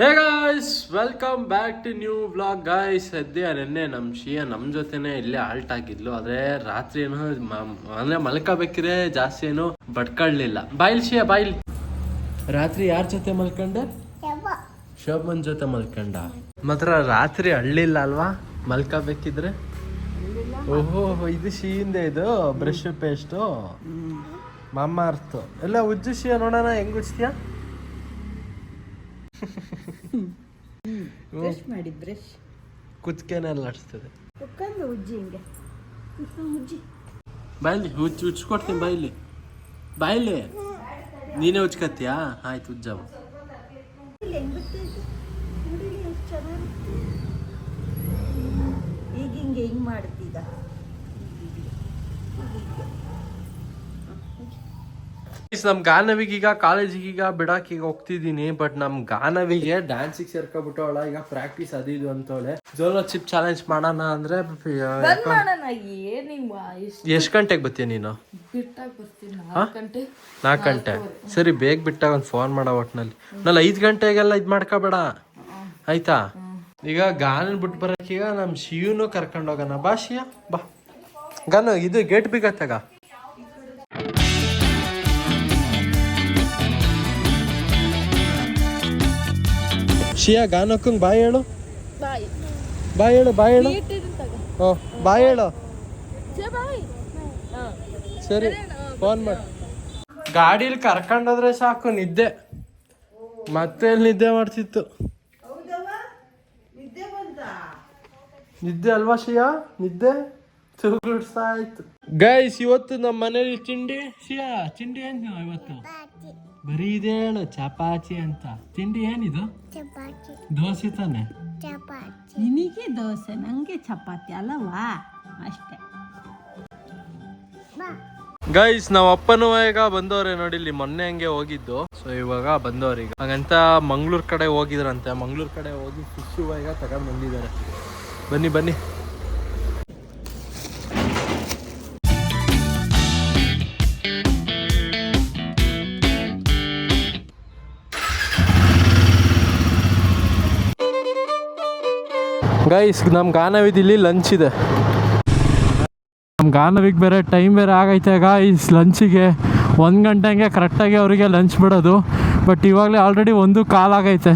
Hey guys, welcome back to new vlog guys. ಸದ್ಯ ನೆನ್ನೆ ನಮ್ಮ ಜೊತೆನೆ ಇಲ್ಲೇ ಆಲ್ಟ್ ಆಗಿದ್ಲು. ಆದ್ರೆ ರಾತ್ರಿ ಏನೋ ಅಂದ್ರೆ ಮಲ್ಕೋಬೇಕಿದ್ರೆ ಜಾಸ್ತಿ ಏನು ಬಡ್ಕೊಳ್ಳಿಲ್ಲ. ಬಾಯ್ಲ್ ಶಿಯಾ ಬಾಯ್ಲ್. ರಾತ್ರಿ ಯಾರ ಜೊತೆ ಮಲ್ಕೊಂಡೆ? ಶೋಭನ್ ಜೊತೆ ಮಲ್ಕೊಂಡ. ಮಾತ್ರ ರಾತ್ರಿ ಅಳ್ಳಿಲ್ಲ ಅಲ್ವಾ ಮಲ್ಕೋಬೇಕಿದ್ರೆ? ಓಹೋ, ಇದು ಶಿಯಿಂದ ಇದು ಬ್ರಷ್ ಪೇಸ್ಟು ಮಮ್ಮ ಅರ್ಥ ಎಲ್ಲ ಉಜ್ಜು ಶಿಯ. ನೋಡೋಣ ಹೆಂಗ್ ಉಜ್ತೀಯ? ಬ್ರಷ್ ಮಾಡಿ ಬ್ರಷ್ ಕುತ್ಕೆನೆಲ್ಲ ಆಡಿಸ್ತದೆ. ಉಜ್ಜಿ ಹಿಂಗೆ ಉಜ್ಜಿ ಬಾಯ್ಲಿ ಉಜ್ಕೊಡ್ತೀನಿ. ಬಾಯ್ಲಿ ನೀನೇ ಉಜ್ಕತ್ತೀಯಾ? ಆಯ್ತು ಉಜ್ಜವ. ಈಗ ಹಿಂಗೆ ಹಿಂಗ್ ಮಾಡ್ತಿದ್ದ. ನಮ್ ಗಾನವಿಗೆ ಈಗ ಕಾಲೇಜಿಗೆ ಬಿಡಾಕೀಗ ಹೋಗ್ತಿದೀನಿ. ಬಟ್ ನಮ್ ಗಾನವಿಗೆ ಡ್ಯಾನ್ಸಿಗೆ ಸೇರ್ಕೊಬಿಟ್ಟವಳ. ಈಗ ಪ್ರಾಕ್ಟೀಸ್ ಅದಿದು ಅಂತವಳೆ. ಜೋಲೋ ಚಿಪ್ ಚಾಲೆಂಜ್ ಮಾಡೋಣ ಅಂದ್ರೆ ಎಷ್ಟ್ ಗಂಟೆಗೆ ಬರ್ತೀಯ ನೀನು? 4 ಗಂಟೆ. ಸರಿ, ಬೇಗ ಬಿಟ್ಟಾಗ ಒಂದು ಫೋನ್ ಮಾಡೋ ಒಟ್ನಲ್ಲಿ. 5 ಗಂಟೆಗೆಲ್ಲ ಇದ್ ಮಾಡ್ಕೋಬೇಡ ಆಯ್ತಾ? ಈಗ ಗಾನನ್ ಬಿಟ್ಟು ಬರಕೀಗ ನಮ್ ಶಿವನು ಕರ್ಕೊಂಡು ಹೋಗೋಣ. ಬಾ ಶಿಯ ಬಾ. ಗಾನು ಇದು ಗೇಟ್ ಬಿಗತ್ತಾಗ. ಶಿಯಾ ಗಾನಕ್ಕಂಗ್ ಬಾಯ್ ಹೇಳು. ಬಾಯ್ ಹೇಳು. ಓ ಬಾಯ್ ಹೇಳು. ಸರಿ, ಫೋನ್ ಮಾಡಿ. ಗಾಡೀಲಿ ಕರ್ಕೊಂಡೋದ್ರೆ ಸಾಕು, ನಿದ್ದೆ ಮತ್ತೆ ಎಲ್ಲಿ ನಿದ್ದೆ ಮಾಡ್ತಿತ್ತು. ನಿದ್ದೆ ಅಲ್ವಾ ಶಿಯಾ? ನಿದ್ದೆ ತೂಗುಡ್ಸ್ತಾ ಇತ್ತು. ಗೈಸ್, ಇವತ್ತು ನಮ್ಮ ಮನೇಲಿ ತಿಂಡಿ. ಶಿಯಾ ತಿಂಡಿ ಏನು ಇವತ್ತು? ಬರೀ ಇದೆ ಹೇಳು, ಚಪಾತಿ ಅಂತ. ತಿಂಡಿ ಏನಿದು? ದೋಸೆ ತಾನೆ? ನಿನಗೆ ದೋಸೆ, ನಂಗೆ ಚಪಾತಿ ಅಲ್ಲವಾ? ಅಷ್ಟೇ. ಗೈಸ್, ನಾವ್ ಅಪ್ಪನೂ ಈಗ ಬಂದವ್ರೆ ನೋಡಿ. ಇಲ್ಲಿ ಮೊನ್ನೆ ಹಂಗೆ ಹೋಗಿದ್ದು. ಸೊ ಇವಾಗ ಬಂದವ್ರೀಗ. ಹಾಗಂತ ಮಂಗ್ಳೂರ್ ಕಡೆ ಹೋಗಿದ್ರಂತೆ. ಮಂಗ್ಳೂರ್ ಕಡೆ ಹೋಗಿ ಫಿಶ್ ಈಗ ತಗೊಂಡ್ ಬಂದಿದ್ದಾರೆ. ಬನ್ನಿ. ಗೈಸ್, ನಮ್ಮ ಗಾನವಿದಿಲ್ಲಿ ಲಂಚ್ ಇದೆ. ನಮ್ಮ ಗಾನವಿಗೆ ಬೇರೆ ಟೈಮ್ ಬೇರೆ ಆಗೈತೆ ಗೈಸ್. ಲಂಚಿಗೆ 1 ಗಂಟೆಗೆ ಕರೆಕ್ಟಾಗಿ ಅವರಿಗೆ ಲಂಚ್ ಬಿಡೋದು. ಬಟ್ ಇವಾಗಲೇ ಆಲ್ರೆಡಿ 1:15 ಆಗೈತೆ.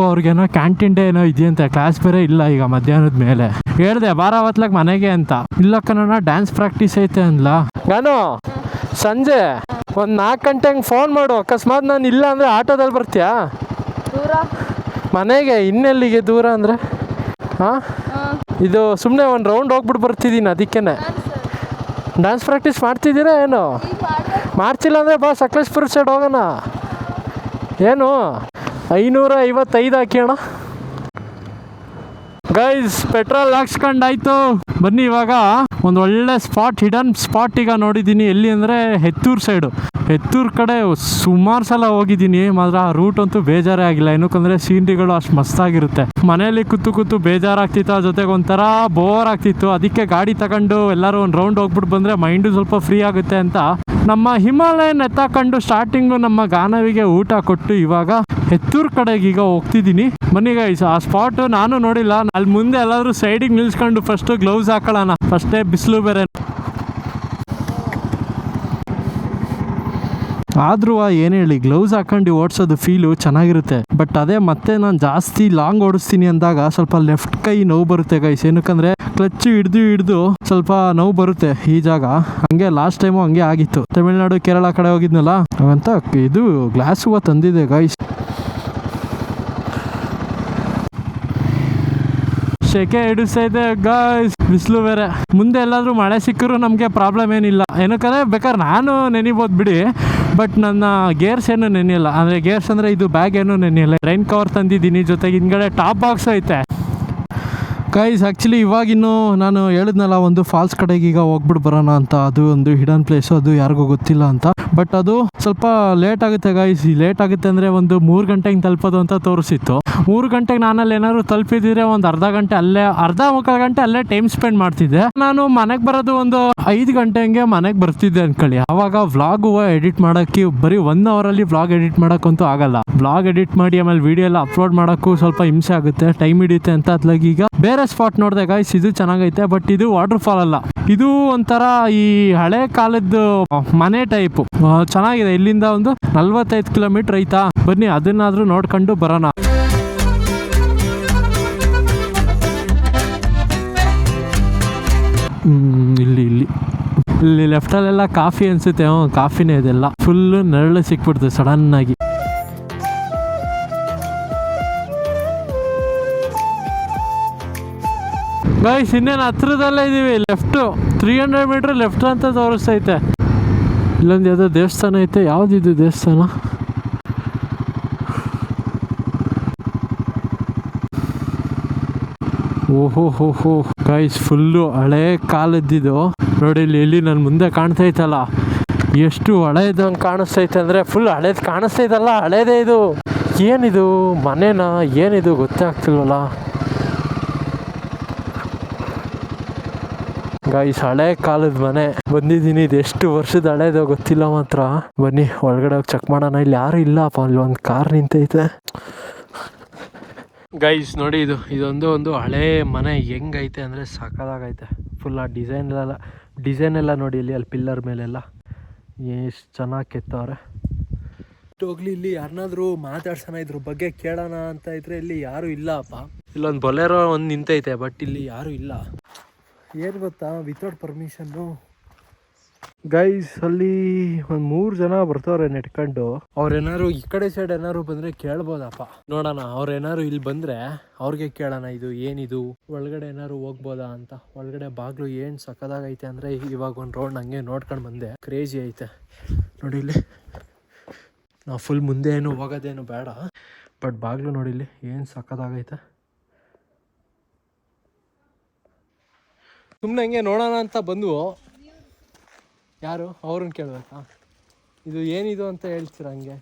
ಅವ್ರಿಗೇನೋ ಕ್ಯಾಂಟೀನ್ ಡೇ ಏನೋ ಇದೆಯಂತೆ. ಕ್ಲಾಸ್ ಬೇರೆ ಇಲ್ಲ ಈಗ ಮಧ್ಯಾಹ್ನದ ಮೇಲೆ. ಹೇಳ್ದೆ ಬಾರ ಹೊತ್ಲಾಗ ಮನೆಗೆ ಅಂತ. ಇಲ್ಲ ಕಣ, ಡ್ಯಾನ್ಸ್ ಪ್ರಾಕ್ಟೀಸ್ ಐತೆ ಅನ್ಲ. ಗಾನು ಸಂಜೆ 4 ಗಂಟೆಗೆ ಫೋನ್ ಮಾಡು. ಅಕಸ್ಮಾತ್ ನಾನು ಇಲ್ಲ ಅಂದರೆ ಆಟೋದಲ್ಲಿ ಬರ್ತೀಯಾ ಮನೆಗೆ? ಇನ್ನೆಲ್ಲಿಗೆ ದೂರ ಅಂದರೆ? ಹಾಂ, ಇದು ಸುಮ್ಮನೆ ಒಂದು ರೌಂಡ್ ಹೋಗ್ಬಿಟ್ಟು ಬರ್ತಿದ್ದೀನಿ. ಅದಕ್ಕೇನೆ. ಡ್ಯಾನ್ಸ್ ಪ್ರಾಕ್ಟೀಸ್ ಮಾಡ್ತಿದ್ದೀರಾ ಏನು? ಮಾಡ್ತಿಲ್ಲ ಅಂದರೆ ಬಾ, ಸಕಲೇಶ್ಪುರ ಸೈಡ್ ಹೋಗೋಣ. ಏನು 555 ಹಾಕಿ ಅಣ್ಣ. ಗೈಸ್, ಪೆಟ್ರೋಲ್ ಹಾಕ್ಸ್ಕೊಂಡಾಯ್ತು. ಬನ್ನಿ, ಇವಾಗ ಒಂದು ಒಳ್ಳೆ ಸ್ಪಾಟ್, ಹಿಡನ್ ಸ್ಪಾಟ್ ಈಗ ನೋಡಿದ್ದೀನಿ. ಎಲ್ಲಿ ಅಂದರೆ ಹೆತ್ತೂರು ಸೈಡು. ಹೆತ್ತೂರು ಕಡೆ ಸುಮಾರು ಸಲ ಹೋಗಿದ್ದೀನಿ. ಮಾತ್ರ ಆ ರೂಟ್ ಅಂತೂ ಬೇಜಾರೇ ಆಗಿಲ್ಲ. ಏನಕ್ಕಂದರೆ ಸೀನ್ರಿಗಳು ಅಷ್ಟು ಮಸ್ತಾಗಿರುತ್ತೆ. ಮನೆಯಲ್ಲಿ ಕೂತು ಬೇಜಾರಾಗ್ತಿತ್ತು. ಆ ಜೊತೆಗೆ ಒಂಥರ ಬೋರ್ ಆಗ್ತಿತ್ತು. ಅದಕ್ಕೆ ಗಾಡಿ ತಗೊಂಡು ಎಲ್ಲರೂ ಒಂದು ರೌಂಡ್ ಹೋಗ್ಬಿಟ್ಟು ಬಂದರೆ ಮೈಂಡು ಸ್ವಲ್ಪ ಫ್ರೀ ಆಗುತ್ತೆ ಅಂತ ನಮ್ಮ ಹಿಮಾಲಯನ್ ಎತ್ತಾಕೊಂಡು ಸ್ಟಾರ್ಟಿಂಗು ನಮ್ಮ ಗಾನವಿಗೆ ಊಟ ಕೊಟ್ಟು ಇವಾಗ ಹೆತ್ತೂರು ಕಡೆಗೆ ಈಗ ಹೋಗ್ತಿದ್ದೀನಿ. ಬನ್ನಿ ಗೈಸ್, ಆ ಸ್ಪಾಟ್ ನಾನು ನೋಡಿಲ್ಲ. ಅಲ್ಲಿ ಮುಂದೆ ಎಲ್ಲಾದರೂ ಸೈಡಿಗೆ ನಿಲ್ಸ್ಕೊಂಡು ಫಸ್ಟು ಗ್ಲೌಸ್ ಹಾಕೊಳ್ಳೋಣ. ಫಸ್ಟೇ ಬಿಸಿಲು ಬೇರೆ. ಆದ್ರೂ ಏನು ಹೇಳಿ, ಗ್ಲೌಸ್ ಹಾಕೊಂಡು ಓಡಿಸೋದು ಫೀಲು ಚೆನ್ನಾಗಿರುತ್ತೆ. ಬಟ್ ಅದೇ ಮತ್ತೆ ನಾನು ಜಾಸ್ತಿ ಲಾಂಗ್ ಓಡಿಸ್ತೀನಿ ಅಂದಾಗ ಸ್ವಲ್ಪ ಲೆಫ್ಟ್ ಕೈ ನೋವು ಬರುತ್ತೆ ಗೈಸ್. ಏನಕ್ಕಂದ್ರೆ ಕ್ಲಚ್ ಹಿಡ್ದು ಸ್ವಲ್ಪ ನೋವು ಬರುತ್ತೆ ಈ ಜಾಗ. ಹಂಗೆ ಲಾಸ್ಟ್ ಟೈಮು ಹಂಗೆ ಆಗಿತ್ತು. ತಮಿಳ್ನಾಡು ಕೇರಳ ಕಡೆ ಹೋಗಿದ್ನಲ್ಲ, ಹಾಗಂತ ಇದು ಗ್ಲಾಸ್ ಹೂವು ತಂದಿದೆ ಗೈಸ್. ಶೆಕೆ ಹಿಡಿಸ್ತೈತೆ ಗಾಯ್ಸ್, ಬಿಸಿಲು ಬೇರೆ. ಮುಂದೆ ಎಲ್ಲಾದರೂ ಮಳೆ ಸಿಕ್ಕರೂ ನಮಗೆ ಪ್ರಾಬ್ಲಮ್ ಏನಿಲ್ಲ. ಏನಕ್ಕಂದರೆ ಬೇಕಾದ್ರೆ ನಾನು ನೆನಿಬೋದು ಬಿಡಿ. ಬಟ್ ನನ್ನ ಗೇರ್ಸ್ ಏನು ನೆನೆಯಲ್ಲ. ಅಂದರೆ ಗೇರ್ಸ್ ಅಂದರೆ ಇದು ಬ್ಯಾಗ್ ಏನು ನೆನೆಯಲ್ಲ. ರೈನ್ ಕವರ್ ತಂದಿದ್ದೀನಿ, ಜೊತೆಗೆ ಹಿಂದ್ಗಡೆ ಟಾಪ್ ಬಾಕ್ಸ್ ಐತೆ ಗೈಸ್. ಆ್ಯಕ್ಚುಲಿ ಇವಾಗಿನ್ನೂ ನಾನು ಹೇಳಿದ್ನಲ್ಲ, ಒಂದು ಫಾಲ್ಸ್ ಕಡೆಗೆ ಈಗ ಹೋಗ್ಬಿಟ್ಟು ಬರೋಣ ಅಂತ. ಅದು ಒಂದು ಹಿಡನ್ ಪ್ಲೇಸು, ಅದು ಯಾರಿಗೂ ಗೊತ್ತಿಲ್ಲ ಅಂತ. ಬಟ್ ಅದು ಸ್ವಲ್ಪ ಲೇಟ್ ಆಗುತ್ತೆ ಗೈಸ್. ಲೇಟ್ ಆಗುತ್ತೆ ಅಂದರೆ ಒಂದು 3 ಗಂಟೆಗೆ ತಲುಪೋದು ಅಂತ ತೋರಿಸಿತ್ತು. 3 ಗಂಟೆಗೆ ನಾನಲ್ಲಿ ಏನಾದ್ರು ತಲುಪಿದ್ರೆ ಒಂದು ಅರ್ಧ ಮುಕ್ಕಾಲು ಗಂಟೆ ಅಲ್ಲೇ ಟೈಮ್ ಸ್ಪೆಂಡ್ ಮಾಡ್ತಿದ್ದೆ. ನಾನು ಮನೆಗೆ ಬರೋದು ಒಂದು 5 ಗಂಟೆಗೆ ಮನೆಗೆ ಬರ್ತಿದ್ದೆ ಅನ್ಕೊಳ್ಳಿ. ಆವಾಗ ವ್ಲಾಗು ಎಡಿಟ್ ಮಾಡೋಕ್ಕೆ ಬರೀ 1 ಅವರಲ್ಲಿ ವ್ಲಾಗ್ ಎಡಿಟ್ ಮಾಡೋಕ್ಕಂತೂ ಆಗಲ್ಲ. ಬ್ಲಾಗ್ ಎಡಿಟ್ ಮಾಡಿ ಆಮೇಲೆ ವಿಡಿಯೋ ಎಲ್ಲ ಅಪ್ಲೋಡ್ ಮಾಡೋಕ್ಕೂ ಸ್ವಲ್ಪ ಹಿಂಸೆ ಆಗುತ್ತೆ, ಟೈಮ್ ಹಿಡಿಯುತ್ತೆ ಅಂತ ಅದ್ಲಾಗಿ ಈಗ ಬೇರೆ ಸ್ಪಾಟ್ ನೋಡಿದೆ ಗೈಸ್. ಇದು ಚೆನ್ನಾಗೈತೆ, ಬಟ್ ಇದು ವಾಟರ್ ಫಾಲ್ ಅಲ್ಲ, ಇದು ಒಂಥರ ಈ ಹಳೆ ಕಾಲದ್ದು ಮನೆ ಟೈಪು. ಚೆನ್ನಾಗಿದೆ. ಇಲ್ಲಿಂದ ಒಂದು 45 ಕಿಲೋಮೀಟರ್ ಐತಾ, ಬನ್ನಿ ಅದನ್ನಾದ್ರೂ ನೋಡ್ಕೊಂಡು ಬರೋಣ. ಇಲ್ಲಿ ಲೆಫ್ಟಲ್ಲೆಲ್ಲ ಕಾಫಿ ಅನ್ಸುತ್ತೆ. ಕಾಫಿನೇ ಇದೆಲ್ಲ. ಫುಲ್ಲು ನೆರಳು ಸಿಕ್ಬಿಡ್ತು ಸಡನ್ನಾಗಿ. ಗೈಸ್ ಇನ್ನೇನು ಹತ್ರದಲ್ಲೇ ಇದೀವಿ. ಲೆಫ್ಟು 300 ಮೀಟ್ರ್ ಲೆಫ್ಟ್ ಅಂತ ತೋರಿಸ್ತೈತೆ. ಇಲ್ಲೊಂದು ಯಾವುದೋ ದೇವಸ್ಥಾನ ಐತೆ. ಯಾವುದಿದು ದೇವಸ್ಥಾನ? ಓಹೋ ಗೈಸ್ ಫುಲ್ಲು ಹಳೆ ಕಾಲದ್ದಿದು ನೋಡಿ. ಇಲ್ಲಿ ನನ್ನ ಮುಂದೆ ಕಾಣ್ತಾ ಐತಲ್ಲ, ಎಷ್ಟು ಹಳೇದಂಗೆ ಕಾಣಿಸ್ತೈತೆ ಅಂದರೆ ಫುಲ್ ಹಳೇದು ಕಾಣಿಸ್ತೈತಲ್ಲ, ಹಳೇದೇ ಇದು. ಏನಿದು ಮನೆನಾ ಏನಿದು ಗೊತ್ತೇ ಆಗ್ತಿಲ್ವಲ್ಲ ಗೈಸ್. ಹಳೆ ಕಾಲದ ಮನೆ ಬಂದಿದ್ದೀನಿ. ಇದು ಎಷ್ಟು ವರ್ಷದ ಹಳೇದೋ ಗೊತ್ತಿಲ್ಲ ಮಾತ್ರ. ಬನ್ನಿ ಒಳಗಡೆ ಹೋಗಿ ಚೆಕ್ ಮಾಡೋಣ. ಇಲ್ಲಿ ಯಾರು ಇಲ್ಲಪ್ಪ, ಅಲ್ಲಿ ಒಂದು ಕಾರ್ ನಿಂತೈತೆ ಗೈಸ್. ನೋಡಿ ಇದೊಂದು ಹಳೇ ಮನೆ ಹೆಂಗೈತೆ ಅಂದರೆ ಸಕ್ಕದಾಗೈತೆ. ಫುಲ್ ಆ ಡಿಸೈನ್ ಎಲ್ಲ ನೋಡಿ. ಅಲ್ಲಿ ಪಿಲ್ಲರ್ ಮೇಲೆಲ್ಲ ಎಷ್ಟು ಚೆನ್ನಾಗಿ ಕೆತ್ತವ್ರೆ. ಹೋಗ್ಲಿ ಇಲ್ಲಿ ಯಾರನ್ನಾದ್ರೂ ಮಾತಾಡ್ಸೋಣ, ಇದ್ರ ಬಗ್ಗೆ ಕೇಳೋಣ ಅಂತ ಇದ್ರೆ ಇಲ್ಲಿ ಯಾರು ಇಲ್ಲಪ್ಪ. ಇಲ್ಲೊಂದು ಬೊಲೆರೋ ಒಂದು ನಿಂತೈತೆ, ಬಟ್ ಇಲ್ಲಿ ಯಾರು ಇಲ್ಲ. ಏನು ಗೊತ್ತಾ, ವಿತೌಟ್ ಪರ್ಮಿಷನ್ನು ಗೈಸ್. ಅಲ್ಲಿ ಒಂದು 3 ಜನ ಬರ್ತಾವ್ರೆ ನೆಟ್ಕೊಂಡು. ಅವ್ರೇನಾರು ಈ ಕಡೆ ಸೈಡ್ ಏನಾರು ಬಂದರೆ ಕೇಳ್ಬೋದಪ್ಪ. ನೋಡೋಣ, ಅವ್ರೇನಾರು ಇಲ್ಲಿ ಬಂದರೆ ಅವ್ರಿಗೆ ಕೇಳೋಣ, ಇದು ಏನಿದು, ಒಳಗಡೆ ಏನಾರು ಹೋಗ್ಬೋದಾ ಅಂತ. ಒಳಗಡೆ ಬಾಗ್ಲು ಏನು ಸಕ್ಕದಾಗೈತೆ ಅಂದರೆ, ಇವಾಗ ಒಂದು ರೌಂಡ್ ಹಂಗೆ ನೋಡ್ಕೊಂಡು ಬಂದೆ. ಕ್ರೇಜಿ ಐತೆ ನೋಡಿ ಇಲ್ಲಿ. ನಾವು ಫುಲ್ ಮುಂದೆ ಏನು ಹೋಗೋದೇನು ಬೇಡ, ಬಟ್ ಬಾಗ್ಲು ನೋಡಿ ಇಲ್ಲಿ ಏನು ಸಕ್ಕದಾಗೈತೆ. ಸುಮ್ಮನೆ ಹಂಗೆ ನೋಡೋಣ ಅಂತ ಬಂದ್ವು. ಯಾರು ಅವ್ರನ್ನ ಕೇಳಬೇಕಾ? ಇದು ಏನಿದು ಅಂತ ಹೇಳ್ತೀರ ಹಂಗೆ?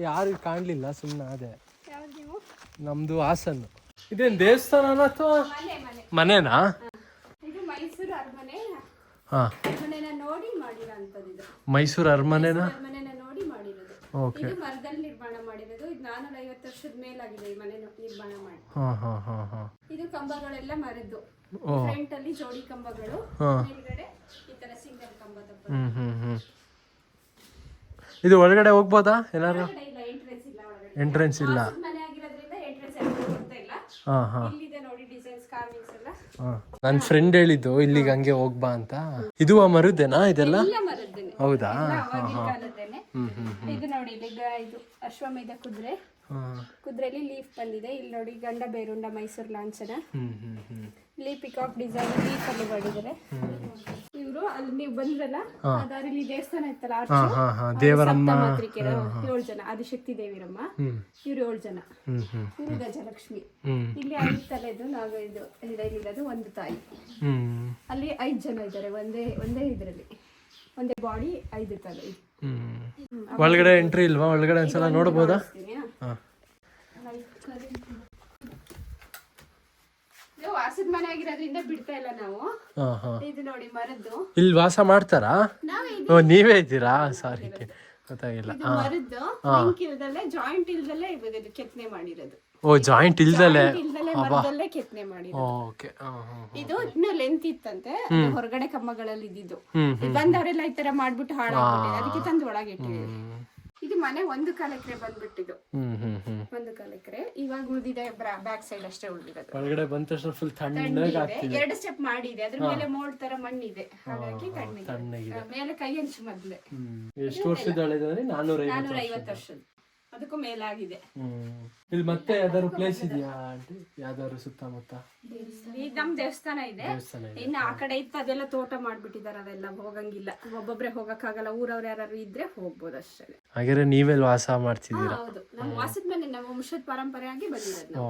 ಯಾರು ಕಾಣಲಿಲ್ಲ, ಸುಮ್ಮನೆ ಅದೇ. ನಮ್ಮದು ಹಾಸನ್ನು. ಇದೇನು ದೇವಸ್ಥಾನ ಅಥವಾ ಮನೆನಾ? ಮೈಸೂರು ಅರಮನೆ. ಹಾಂ, ನೋಡಿ ಮಾಡಿರೋಂಥದ್ದು. ಮೈಸೂರು ಅರಮನೆನ ನೋಡಿ ಮಾಡಿರೋದು. ಓಕೆ. ಇದು ಮರದಲ್ಲಿ ನಿರ್ಮಾಣ ಮಾಡಿರೋದು. ಇದು 450 ವರ್ಷದ ಮೇಲಾಗಿದೆ ಈ ಮನೆ ನಿರ್ಮಾಣ ಮಾಡಿ. ಇದು ಕಂಬಗಳೆಲ್ಲ ಮರದ್ದು. ಫ್ರಂಟ್ ಅಲ್ಲಿ ಜೋಡಿ ಕಂಬಗಳು, ಮೇಲ್ಗಡೆ ಈ ತರ ಸಿಂಗಲ್ ಕಂಬ ತಪ್ಪ. ಇದು ಒಳಗಡೆ ಹೋಗ್ಬೋದಾ ಏನಾರು? ಎಂಟ್ರೆನ್ಸ್ ಇಲ್ಲ ಒಳಗಡೆ. ಎಂಟ್ರೆನ್ಸ್ ಇಲ್ಲ. ಮನೆ ಆಗಿರೋದ್ರಿಂದ ಎಂಟ್ರೆನ್ಸ್ ಯಾರು ಗೊತ್ತಾ ಇಲ್ಲ. ಇಲ್ಲಿದೆ ನೋಡಿ ಡಿಸೈನ್ಸ್, ಕಾರ್ವಿಂಗ್ಸ್ ಎಲ್ಲ. ನನ್ನ ಫ್ರೆಂಡ್ ಹೇಳಿದ್ದು ಇಲ್ಲಿಗೆ ಹಂಗೆ ಹೋಗ್ಬಾ ಅಂತ. ಇದು ಆ ಮರದ್ದೇನಾ ಇದೆಲ್ಲ? ಮರದ್ದೇನೆ. ಹೌದಾ? ಕಾಲದ್ದೇನೆ. ಇದು ನೋಡಿ, ಇದು ಅಶ್ವಮೇಧ ಕುದುರೆಲಿ ಲೀಫ್ ಬಂದಿದೆ. ಇಲ್ಲಿ ನೋಡಿ ಗಂಡ ಬೇರುಂಡ ಮೈಸೂರು ಲಾಂಛನ. ಇಲ್ಲಿ ಪಿಕಾಕ್ ಡಿಸೈನ್ ಲೀಫ್ ಅಲ್ಲಿ ಮಾಡಿದ್ದಾರೆ. ಇವರು ಅಲ್ಲಿ ನೀವು ಬಂದ್ರಲ್ಲ, ಅದಾರಲ್ಲಿ ದೇವಸ್ಥಾನ ಇತ್ತಲ್ಲ, ದೇವರಮ್ಮ 7 ಜನ, ಆದಿಶಕ್ತಿ ದೇವಿರಮ್ಮ, ಇವ್ರು 7 ಜನ, ಇವರು ಗಜಲಕ್ಷ್ಮಿ. ಇಲ್ಲಿ 5 ತಲೆದು ನಾವು ಇರೋದು ಒಂದು ತಾಯಿ. ಅಲ್ಲಿ 5 ಜನ ಇದ್ದಾರೆ ಒಂದೇ ಇದರಲ್ಲಿ, ಒಂದೇ ಬಾಡಿ 5 ತಲೆ. ಒಳಗಡೆ ಎಂಟ್ರಿ ಇಲ್ವಾ? ಒಳಗಡೆ ಒಂದ್ಸಲ ನೋಡಬಹುದಾ? ವಾಸದ ಮನೆ ಆಗಿರೋದ್ರಿಂದ ಬಿಡ್ತಾ ಇಲ್ಲ ನಾವು. ಇದು ನೋಡಿ ಮರದ್ದು. ಇಲ್ಲಿ ವಾಸ ಮಾಡ್ತಾರಾ? ನೀವೇ ಇದ್ದೀರಾ? ಸಾರಿ ಗೊತ್ತಾಗಿಲ್ಲ. ಮರದ್ದು ಲಿಂಕ್ ಇಲ್ದಲೆ, ಜಾಯಿಂಟ್ ಇಲ್ದಲೆ ಇದು ಕೆತ್ತನೆ ಮಾಡಿರೋದು. ಓ, ಜಾಯಿಂಟ್ ಇಲ್ದಲೆ ಮರದಲ್ಲೇ ಕೆತ್ತನೆ ಮಾಡಿರೋದು. ಓಕೆ. ಇದು ಇನ್ನು ಲೆಂತ್ ಇತ್ತಂತೆ, ಹೊರಗಡೆ ಕಂಬಗಳಲ್ಲಿ ಇದ್ದಿದ್ದು. ಬಂದವರೆಲ್ಲ ಈ ತರ ಮಾಡ್ಬಿಟ್ಟು ಹಾಳಾಗ್ಬಿಟ್ಟಿದೆ, ಅದಕ್ಕೆ ತಂದು ಒಳಗೆ ಇಟ್ಟಿದ್ದೀವಿ. ಇದು ಮನೆ 1 ಕಾಲ್ ಎಕರೆ ಬಂದ್ಬಿಟ್ಟಿದ್ದು. 1 ಕಾಲ್ ಎಕರೆ. ಇವಾಗ ಉಳಿದಿದೆ ಬ್ಯಾಕ್ ಸೈಡ್ ಅಷ್ಟೇ ಉಳಿದಿರೋದು. ಒಳಗಡೆ ಬಂದ ತಕ್ಷಣ ಫುಲ್ ತಣ್ಣಗೆ ಆಗ್ತಿದೆ. 2 ಸ್ಟೆಪ್ ಮಾಡಿದೆ, ಅದ್ರ ಮೇಲೆ ಮೋಲ್ಡ್ ತರ ಮಣ್ಣಿದೆ, ಹಾಗಾಗಿ ತಣ್ಣಗಿದೆ. ಮೇಲೆ ಕೈ ಹಂಚು ಮೊದ್ಲೆ. ಎಷ್ಟು ವರ್ಷದ ಹಳೆದಂದ್ರೆ 450 ವರ್ಷದ, ಅದಕ್ಕೂ ಮೇಲಾಗಿದೆ. ಇಲ್ಲಿ ಮತ್ತೆ ಯಾವ್ದಾದ್ರು ಪ್ಲೇಸ್ ಇದೆಯಾ ಆಂಟಿ? ಯಾವ್ದಾದ್ರು ಸುತ್ತಮುತ್ತ? ಈಗ ನಮ್ ದೇವಸ್ಥಾನ ಇದೆ. ಇನ್ನು ಆ ಕಡೆ ಇತ್ತು ಅದೆಲ್ಲ ತೋಟ ಮಾಡ್ಬಿಟ್ಟಿದಾರೆ, ಅವೆಲ್ಲ ಹೋಗಂಗಿಲ್ಲ. ಒಬ್ಬೊಬ್ರೆ ಹೋಗಕ್ಕಾಗಲ್ಲ, ಊರವ್ರು ಯಾರು ಇದ್ರೆ ಹೋಗ್ಬೋದು ಅಷ್ಟೇ. ಹಾಗಾದ್ರೆ ನೀವೆಲ್ಲ ವಾಸ ಮಾಡ್ತಿದ್ದೀರಾ? ಹೌದು, ನಮ್ಮ ವಾಸದ ಮನೆ, ನಮ್ಮ ವಂಶದ ಪರಂಪರೆಯಾಗಿ ಬಂದಿರೋದು.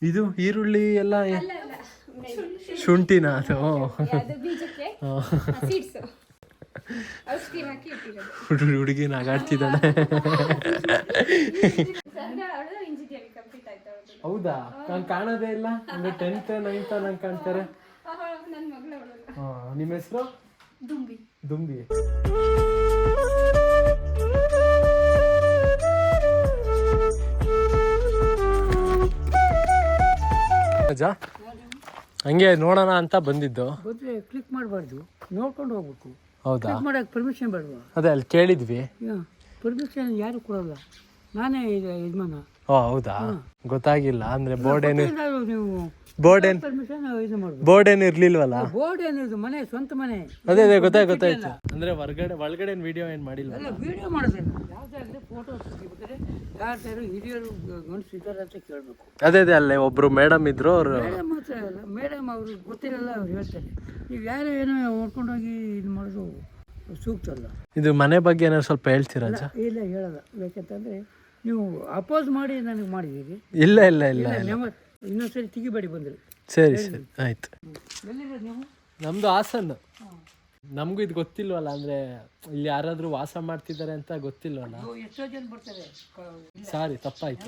ಇದು ಈರುಳ್ಳಿ ಎಲ್ಲ ಶುಂಠಿನ? ಅದು ಬೀಜಕ್ಕೆ ಸೀಡ್ಸ್ ಹುಡುಗಿ ನಗಾಡ್ತಿದ್ದಾಳೆ. ಹೌದಾ? ನಾನು ಕಾಣೋದೇ ಇಲ್ಲ. 10th 9th ನಂಗೆ ಕಾಣ್ತಾರೆ. ನಿಮ್ಮ ಹೆಸರು? ದುಂಬಿ. ಅಜ್ಜ? ಹಂಗೆ ನೋಡೋಣ ಅಂತ ಬಂದಿದ್ದು. ಬಂದರೆ ಕ್ಲಿಕ್ ಮಾಡಬಾರ್ದು, ನೋಡ್ಕೊಂಡು ಹೋಗ್ಬೇಕು. ಹೌದಾ? ಕ್ಲಿಕ್ ಮಾಡೋಕ್ಕೆ ಪರ್ಮಿಷನ್ ಬೇಡವಾ? ಅದೇ ಅಲ್ಲಿ ಕೇಳಿದ್ವಿ. ಪರ್ಮಿಷನ್ ಯಾರು ಕೊಡಲ್ಲ, ನಾನೇ ಯಜಮಾನ. ಓ ಹೌದಾ? ಗೊತ್ತಾಗಿಲ್ಲ. ಅಂದ್ರೆ ಬೋರ್ಡ್ ಏನು ನೀವು ಪರ್ಮಿಷನ್ ಇದು ಮಾಡ್ಬೋದು. ಬೋರ್ಡ್ ಏನು ಇರ್ಲಿಲ್ವಲ್ಲ? ಬೋರ್ಡ್ ಏನಿದು, ಮನೆ ಸ್ವಂತ ಮನೆ. ಅದೇ ಗೊತ್ತಾಯ್ತು. ಅಂದ್ರೆ ಒಳಗಡೆ ವಿಡಿಯೋ ಏನು ಮಾಡಿಲ್ಲ. ಅಲ್ಲ, ವಿಡಿಯೋ ಮಾಡೋದಿಲ್ಲ. ಯಾವುದಾದ್ರೆ ಫೋಟೋ ತೆಗಿಬೇಕಾದ್ರೆ ಯಾರು ಹಿರಿಯರು ಗಮನಿಸಿದ್ದಾರೆ ಅಂತ ಕೇಳಬೇಕು. ಅದೇ ಅಲ್ಲೇ ಒಬ್ರು ಮೇಡಮ್ ಇದ್ರು. ಅವರು ಮೇಡಮ್ ಮಾತ್ರ ಅಲ್ಲ, ಮೇಡಮ್ ಅವ್ರಿಗೆ ಗೊತ್ತಿರಲ್ಲ, ಅವ್ರು ಹೇಳ್ತಾರೆ. ನೀವು ಯಾರು ಏನೋ ನೋಡ್ಕೊಂಡೋಗಿ ಇದು ಮಾಡೋದು ಸೂಕ್ತ ಅಲ್ಲ. ಇದು ಮನೆ ಬಗ್ಗೆ ಏನಾದ್ರು ಸ್ವಲ್ಪ ಹೇಳ್ತೀರಾ ಅಜ್ಜ? ಇಲ್ಲ, ಹೇಳಲ್ಲ. ಯಾಕಂತಂದರೆ ನೀವು ಅಪೋಸ್ ಮಾಡಿ ನನಗೆ ಮಾಡಿದ್ದೀರಿ. ಇಲ್ಲ ಇನ್ನೊಂದ್ಸರಿ ತೆಗಿಬೇಡಿ ಬಂದ್ರಿ. ಸರಿ ಆಯ್ತು. ಎಲ್ಲಿರೋದು ನೀವು? ನಮ್ದು ಹಾಸನ್. ನಮಗೂ ಇದು ಗೊತ್ತಿಲ್ವಲ್ಲ, ಅಂದ್ರೆ ಇಲ್ಲಿ ಯಾರಾದ್ರೂ ವಾಸ ಮಾಡ್ತಿದ್ದಾರೆ ಅಂತ ಗೊತ್ತಿಲ್ವಲ್ಲ. ಎಷ್ಟೋ ಜನ ಬರ್ತಾರೆ. ಸಾರಿ, ತಪ್ಪಾಯ್ತು.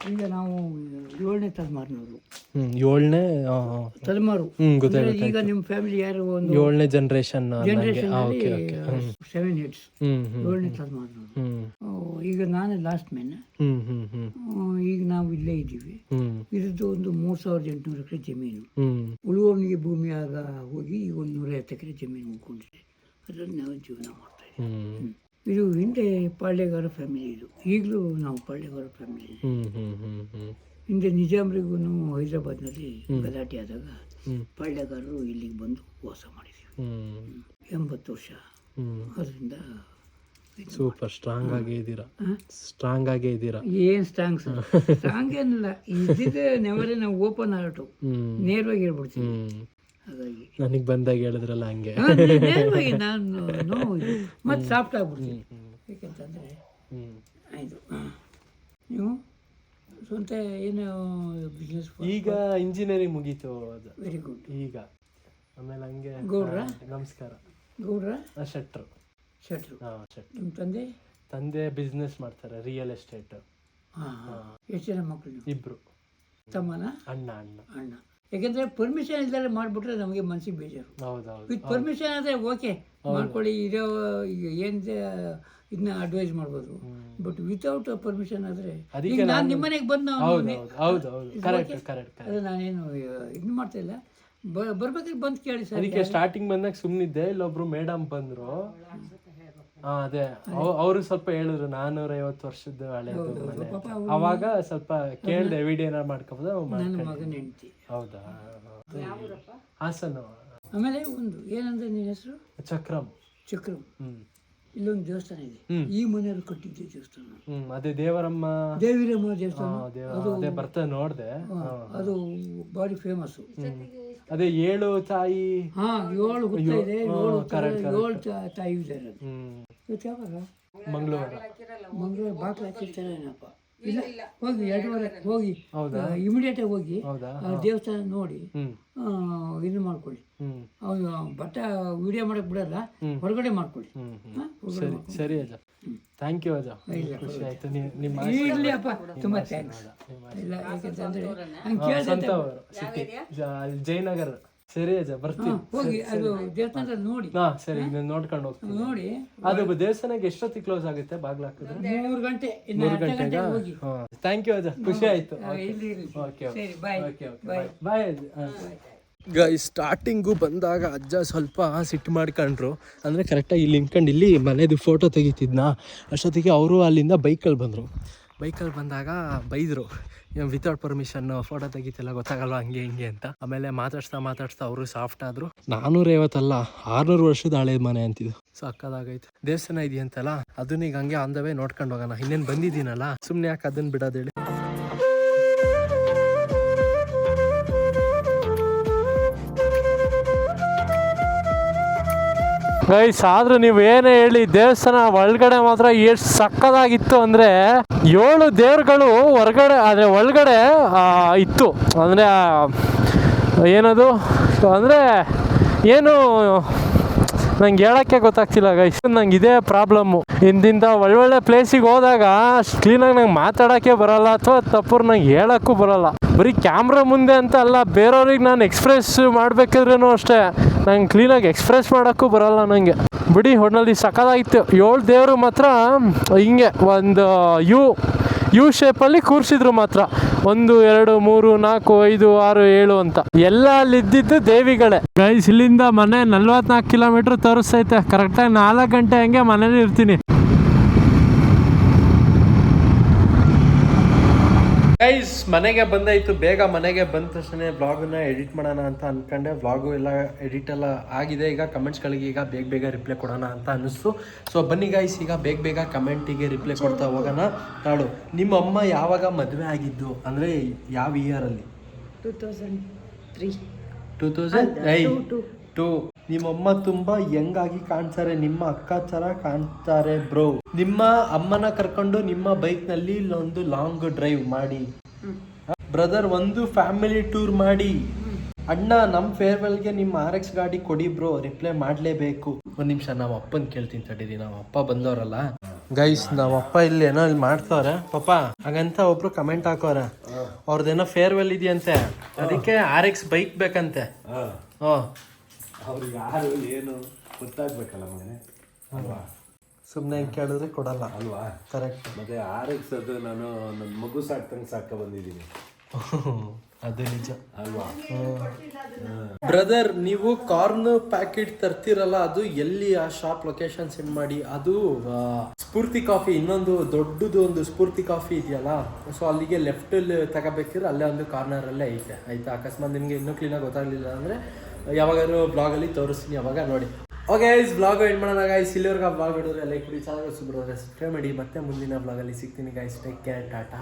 ಈಗ ನಾವು 7ನೇ ತಲೆಮಾರಿನವರು. 7ನೇ ತಲೆಮಾರು. ಈಗ ನಿಮ್ಮ ಫ್ಯಾಮಿಲಿ ಯಾರು ಒಂದು 7ನೇ ಜನರೇಷನ್. 7 ಹೆಡ್ಸ್, 7ನೇ ತಲೆಮಾರಿನವರು. ಈಗ ನಾನೇ ಲಾಸ್ಟ್ ಮ್ಯಾನ್. ಈಗ ನಾವು ಇಲ್ಲೇ ಇದ್ದೀವಿ. ಇದ್ದು ಒಂದು 3800 ಎಕರೆ ಜಮೀನು. ಉಳುವವನಿಗೆ ಭೂಮಿ ಆಗ ಹೋಗಿ ಈಗ 150 ಎಕರೆ ಜಮೀನು ಉಳ್ಕೊಂಡಿದೆ. ಅದರಲ್ಲಿ ನಾವು ಜೀವನ ಮಾಡ್ತಾ ಇದ್ದೀವಿ. ಇದು ಹಿಂದೆ ಪಾಳ್ಯಗಾರ ಫ್ಯಾಮಿಲಿ. ಇದು ಈಗಲೂ ನಾವು ಪಾಳ್ಯಗಾರ ಫ್ಯಾಮಿಲಿ. ಹಿಂದೆ ನಿಜಾಮ್ರಿಗೂ ಹೈದರಾಬಾದ್ನಲ್ಲಿ ಗಲಾಟೆ ಆದಾಗ ಪಾಳ್ಯಗಾರರು ಇಲ್ಲಿಗೆ ಬಂದು ವಾಸ ಮಾಡಿದ್ದೀವಿ 80 ವರ್ಷ. ಅದರಿಂದ ಸೂಪರ್ ಸ್ಟ್ರಾಂಗ್ ಆಗೇ ಇದ್ದೀರಾ. ಏನು ಸ್ಟ್ರಾಂಗ್ ಏನಿಲ್ಲ. ಇದ್ದಿದ್ದೆ ನೆವರೇ ನಾವು ಓಪನ್ ಆರ್ಟು, ನೇರವಾಗಿ ಹೇಳ್ಬಿಡ್ತೀವಿ. ಹಾಗಾಗಿ ನನಗೆ ಬಂದಾಗ ಹೇಳಿದ್ರಲ್ಲ ಹಂಗೆ ನೇರವಾಗಿ ನಾನು ಮತ್ತೆ ಸಾಫ್ಟ್ ಆಗ್ಬಿಡ್ತೀನಿ. ಯಾಕಂತಂದರೆ ಆಯಿತು. ನೀವು ಸ್ವಂತ ಏನು ಬಿಸ್ನೆಸ್? ಈಗ ಇಂಜಿನಿಯರಿಂಗ್ ಮುಗೀತು. Very good. ಈಗ ಆಮೇಲೆ ಹಂಗೆ. ಗೌಡ್ರ? ನಮಸ್ಕಾರ. ಗೌಡ್ರ? ಶೆಟ್ರು. ನಿಮ್ಮ ತಂದೆ ಬಿಸ್ನೆಸ್ ಮಾಡ್ತಾರೆ, ರಿಯಲ್ ಎಸ್ಟೇಟ್. ಎಷ್ಟು ಜನ ಮಕ್ಕಳು? 2. ತಮ್ಮನ? ಅಣ್ಣ. ಯಾಕೆಂದ್ರೆ ಪರ್ಮಿಷನ್ ಇಲ್ದರೆ ಮಾಡಿಬಿಟ್ರೆ ನಮಗೆ ಮನಸ್ಸಿಗೆ ಬೇಜಾರು. ವಿತ್ ಪರ್ಮಿಷನ್ ಆದರೆ ಓಕೆ ಮಾಡ್ಕೊಳ್ಳಿ, ಇರೋ ಏನು ಇದನ್ನ ಅಡ್ವೈಸ್ ಮಾಡ್ಬೋದು. ಬಟ್ ವಿತೌಟ್ ಪರ್ಮಿಷನ್ ಆದರೆ ನಾನು ನಿಮ್ಮ ಮನೆಗೆ ಬಂದು ಅದು ನಾನೇನು ಇದು ಮಾಡ್ತಾ ಇಲ್ಲ. ಬರ್ಬೇಕಾದ್ರೆ ಬಂದು ಕೇಳಿ ಸರ್. ಅದಕ್ಕೆ ಸ್ಟಾರ್ಟಿಂಗ್ ಬಂದಾಗ ಸುಮ್ಮನಿದ್ದೆ. ಇಲ್ಲೊಬ್ರು ಮೇಡಮ್ ಬಂದರು. ಅದೇ ಅವರು ಸ್ವಲ್ಪ ಹೇಳಿದ್ರು 450 ವರ್ಷದ ಹಳೆದು ಮನೆ. ಅವಾಗ ಸ್ವಲ್ಪ ಕೇಳಿದೆ, ವಿಡಿಯೋ ಏನಾರು ಮಾಡ್ಕೋಬೋದು. ನನ್ನ ಮಗನ ಹೆಂಡತಿ. ಹೌದಾ? ಹಾಸನ. ಆಮೇಲೆ ಒಂದು ಏನಂದ್ರೆ ನಿನ್ನ ಹೆಸರು? ಚಕ್ರಂ. ಇಲ್ಲೊಂದು ದೇವಸ್ಥಾನ ಇದೆ, ಈ ಮನೆಯವರು ಕಟ್ಟಿದ್ದೆ ದೇವಸ್ಥಾನ. ಅದೇ ದೇವಿರಮ್ಮ ದೇವಸ್ಥಾನ. ಅದು ಬರ್ತಾ ನೋಡ್ದೆ. ಅದು ಬಾರಿ ಫೇಮಸ್. ಅದೇ 7 ತಾಯಿ. 7 ಹುತ್ತ ಇದೆ. 7 ತಾಯಿ ಇದ್ದಾರೆ. ಮಂಗಳವಾರ ಬಾಕ್ಲ ಹಾಕಿರ್ತಾರೆ ಏನಪ್ಪ. ಇಲ್ಲ, ಹೋಗಿ 2 ಹೋಗಿ ಇಮಿಡಿಯೇಟ್ ಹೋಗಿ ದೇವಸ್ಥಾನ ನೋಡಿ ಇದು ಮಾಡ್ಕೊಳ್ಳಿ. ಅವನು ಬಟ್ಟ ವಿಡಿಯೋ ಮಾಡಕ್ ಬಿಡಲ್ಲ, ಹೊರಗಡೆ ಮಾಡ್ಕೊಳ್ಳಿ. ಸರಿ ಅಜ್ಜ, ಥ್ಯಾಂಕ್ ಯು ಅಜ್ಜ. ಖುಷಿ ಆಯ್ತು. ಇರ್ಲಿ ಅಪ್ಪ, ತುಂಬಾ ಥ್ಯಾಂಕ್ಸ್. ಇಲ್ಲ, ಯಾಕಂತಂದ್ರೆ ಜಯನಗರ. ಸರಿ ಅಜ್ಜ, ಬರ್ತೀವಿ. ಹೋಗಿ ಅದು ದೇವಸ್ಥಾನ ನೋಡಿ. ಸರಿ, ನೋಡ್ಕೊಂಡು ಹೋಗ್ತೀನಿ. ನೋಡಿ ಅದು ದೇವಸ್ಥಾನಕ್ಕೆ ಎಷ್ಟೊತ್ತಿಗೆ ಕ್ಲೋಸ್ ಆಗುತ್ತೆ? ಬಾಗ್ಲ ಹಾಕಿದ್ರೆ 3 ಗಂಟೆ. 3 ಗಂಟೆಗೆ. ಥ್ಯಾಂಕ್ ಯು ಅಜ್ಜ, ಖುಷಿ ಆಯ್ತು. ಬಾಯ್ ಅಜ್ಜ. ಸ್ಟಾರ್ಟಿಂಗು ಬಂದಾಗ ಅಜ್ಜ ಸ್ವಲ್ಪ ಸಿಟ್ಟು ಮಾಡ್ಕೊಂಡ್ರು. ಅಂದರೆ ಕರೆಕ್ಟಾಗಿ ಇಲ್ಲಿ ನಿಂತ್ಕೊಂಡು ಇಲ್ಲಿ ಮನೆದು ಫೋಟೋ ತೆಗಿತಿದ್ನಾ, ಅಷ್ಟೊತ್ತಿಗೆ ಅವರು ಅಲ್ಲಿಂದ ಬೈಕಲ್ಲಿ ಬಂದರು. ಬೈಕಲ್ಲಿ ಬಂದಾಗ ಬೈದರು, ವಿತೌಟ್ ಪರ್ಮಿಷನ್ ಫೋಟೋ ತೆಗಿತಿಲ್ಲ, ಗೊತ್ತಾಗಲ್ವ ಹಂಗೆ ಹಿಂಗೆ ಅಂತ. ಆಮೇಲೆ ಮಾತಾಡ್ಸ್ತಾ ಅವರು ಸಾಫ್ಟ್ ಆದರು. 450 ಅಲ್ಲ, 600 ವರ್ಷದ ಹಳೆ ಮನೆ ಅಂತಿದ್ದು. ಸಕ್ಕದಾಗೈತೆ. ದೇವಸ್ಥಾನ ಇದೆಯಂತಲ್ಲ, ಅದನ್ನ ಈಗ ಹಂಗೆ ಆನ್ ದ ವೇ ನೋಡ್ಕೊಂಡು ಹೋಗೋಣ. ಇನ್ನೇನು ಬಂದಿದ್ದೀನಲ್ಲ, ಸುಮ್ಮನೆ ಯಾಕೆ ಅದನ್ನು ಬಿಡೋದೇಳಿ. ಗೈಸ್, ಆದ್ರೂ ನೀವು ಏನೇ ಹೇಳಿ, ದೇವಸ್ಥಾನ ಒಳಗಡೆ ಮಾತ್ರ ಎಷ್ಟು ಸಕ್ಕದಾಗಿತ್ತು ಅಂದರೆ 7 ದೇವ್ರುಗಳು ಹೊರಗಡೆ, ಆದರೆ ಒಳಗಡೆ ಇತ್ತು. ಅಂದರೆ ಏನದು ಅಂದರೆ ಏನು ನಂಗೆ ಹೇಳೋಕ್ಕೆ ಗೊತ್ತಾಗ್ತಿಲ್ಲ ಗೈಸ್. ನಂಗೆ ಇದೇ ಪ್ರಾಬ್ಲಮ್ಮು. ಇಂದಿಂದ ಒಳ್ಳೊಳ್ಳೆ ಪ್ಲೇಸಿಗೆ ಹೋದಾಗ ಕ್ಲೀನಾಗಿ ನಂಗೆ ಮಾತಾಡೋಕ್ಕೆ ಬರೋಲ್ಲ, ಅಥವಾ ತಪ್ಪು ನಂಗೆ ಹೇಳೋಕ್ಕೂ ಬರೋಲ್ಲ. ಬರೀ ಕ್ಯಾಮ್ರಾ ಮುಂದೆ ಅಂತ ಅಲ್ಲ, ಬೇರೆಯವ್ರಿಗೆ ನಾನು ಎಕ್ಸ್ಪ್ರೆಸ್ ಮಾಡಬೇಕಾದ್ರೂ ಅಷ್ಟೇ ನಂಗೆ ಕ್ಲೀನಾಗಿ ಎಕ್ಸ್ಪ್ರೆಸ್ ಮಾಡೋಕ್ಕೂ ಬರೋಲ್ಲ ನನಗೆ. ಬಿಡಿ ಹೊಣ್ಣಲ್ಲಿ ಸಕ್ಕದಾಗಿತ್ತು. 7 ದೇವರು ಮಾತ್ರ ಹಿಂಗೆ ಒಂದು ಯು ಶೇಪಲ್ಲಿ ಕೂರಿಸಿದ್ರು ಮಾತ್ರ. 1 2 3 4 5 6 7 ಅಂತ ಎಲ್ಲ ಅಲ್ಲಿದ್ದಿದ್ದು ದೇವಿಗಳೇ. ಗೈಸ್ ಇಲ್ಲಿಂದ ಮನೆ 44 ಕಿಲೋಮೀಟ್ರ್ ತೋರಿಸ್ತೈತೆ. ಕರೆಕ್ಟಾಗಿ 4 ಗಂಟೆ ಹಂಗೆ ಮನೇಲಿ ಇರ್ತೀನಿ. ಗೈಸ್ ಮನೆಗೆ ಬಂದಾಯಿತು. ಬೇಗ ಮನೆಗೆ ಬಂದ ತಕ್ಷಣ ವ್ಲಾಗನ್ನ ಎಡಿಟ್ ಮಾಡೋಣ ಅಂತ ಅಂದ್ಕೊಂಡೆ. ವ್ಲಾಗು ಎಲ್ಲ ಎಡಿಟ್ ಎಲ್ಲ ಆಗಿದೆ. ಈಗ ಕಮೆಂಟ್ಸ್ಗಳಿಗೆ ಈಗ ಬೇಗ ರಿಪ್ಲೈ ಕೊಡೋಣ ಅಂತ ಅನ್ನಿಸ್ತು. ಸೊ ಬನ್ನಿ ಗೈಸ್, ಈಗ ಬೇಗ ಕಮೆಂಟಿಗೆ ರಿಪ್ಲೈ ಕೊಡ್ತಾ ಹೋಗೋಣ. ನಾಡು ನಿಮ್ಮ ಅಮ್ಮ ಯಾವಾಗ ಮದುವೆ ಆಗಿದ್ದು ಅಂದರೆ ಯಾವ ಇಯರಲ್ಲಿ? 2003. 2002. ನಿಮ್ಮಮ್ಮ ತುಂಬಾ ಯಂಗಾಗಿ ಕಾಣ್ತಾರೆ, ನಿಮ್ಮ ಅಕ್ಕ ತರ ಕಾಣ್ತಾರೆ ಬ್ರೋ. ನಿಮ್ಮ ಅಮ್ಮನ ಕರ್ಕೊಂಡು ನಿಮ್ಮ ಬೈಕ್ ನಲ್ಲಿ ಒಂದು ಲಾಂಗ್ ಡ್ರೈವ್ ಮಾಡಿ. ಬ್ರದರ್ ಒಂದು ಫ್ಯಾಮಿಲಿ ಟೂರ್ ಮಾಡಿ. ಅಣ್ಣ ನಮ್ಮ ಫೇರ್ವೆಲ್ಗೆ ನಿಮ್ಮ RX ಗಾಡಿ ಕೊಡಿ ಬ್ರೋ, ರಿಪ್ಲೈ ಮಾಡಲೇಬೇಕು. ಒಂದು ನಿಮಿಷ ನಮ್ಮ ಅಪ್ಪನ ಕೇಳ್ತೀನಿ ತಡೀರಿ. ನಮ್ಮ ಅಪ್ಪ ಬಂದವರಲ್ಲ ಗೈಸ್. ನಮ್ಮ ಅಪ್ಪ ಇಲ್ಲಿ ಏನೋ ಇಲ್ಲಿ ಮಾಡ್ತವ್ರೆ ಪಾಪ. ಹಾಗಂತ ಒಬ್ರು ಕಮೆಂಟ್ ಹಾಕೋರೆ, ಅವ್ರದ್ದೇನೋ ಫೇರ್ವೆಲ್ ಇದೆಯಂತೆ, ಅದಕ್ಕೆ RX ಬೈಕ್ ಬೇಕಂತೆ. ಅವ್ರಿಗೆ ಯಾರು ಏನು ಗೊತ್ತಾಗ್ಬೇಕಲ್ಲ ಮನೆ ಅಲ್ವಾ? ಸುಮ್ಮನೆ ಕೇಳಿದ್ರೆ ಕೊಡಲ್ಲ ಅಲ್ವಾ? ಕರೆಕ್ಟ್. ಮತ್ತೆ RX ಅದು ನಾನು ನನ್ನ ಮಗು ಸಾಕ್ತಂಗೆ ಸಾಕ ಬಂದಿದ್ದೀನಿ. ಅದು ನಿಜ ಅಲ್ವಾ? ಬ್ರದರ್ ನೀವು ಕಾರ್ನ್ ಪ್ಯಾಕೆಟ್ ತರ್ತಿರಲ್ಲ, ಅದು ಎಲ್ಲಿ? ಆ ಶಾಪ್ ಲೊಕೇಶನ್ ಸೆಂಡ್ ಮಾಡಿ. ಅದು ಸ್ಫೂರ್ತಿ ಕಾಫಿ, ಇನ್ನೊಂದು ದೊಡ್ಡದು ಒಂದು ಸ್ಫೂರ್ತಿ ಕಾಫಿ ಇದೆಯಲ್ಲ, ಸೊ ಅಲ್ಲಿಗೆ ಲೆಫ್ಟ್ ತಗೋಬೇಕಿದ್ರೆ ಅಲ್ಲೇ ಒಂದು ಕಾರ್ನರಲ್ಲೇ ಐತೆ ಆಯ್ತಾ. ಅಕಸ್ಮಾತ್ ನಿಮಗೆ ಇನ್ನೂ ಕ್ಲೀನಾಗಿ ಗೊತ್ತಾಗಲಿಲ್ಲ ಅಂದರೆ ಯಾವಾಗಾದ್ರೂ ಬ್ಲಾಗಲ್ಲಿ ತೋರಿಸ್ತೀನಿ, ಅವಾಗ ನೋಡಿ. ಓಕೆ ಗೈಸ್, ಬ್ಲಾಗ್ ಎಂಡ್ ಮಾಡೋಣ ಗೈಸ್. ಇಲ್ಲಿವರೆಗೆ ಬ್ಲಾಗ್ ಹಿಡಿದ್ರೆ ಲೈಕ್ ಕೊಡಿ, ಚಾನಲ್ ಸಬ್ಸ್ಕ್ರೈಬ್ ಮಾಡಿ. ಮತ್ತೆ ಮುಂದಿನ ಬ್ಲಾಗಲ್ಲಿ ಸಿಗ್ತೀನಿ ಗೈಸ್. Take care, Tata.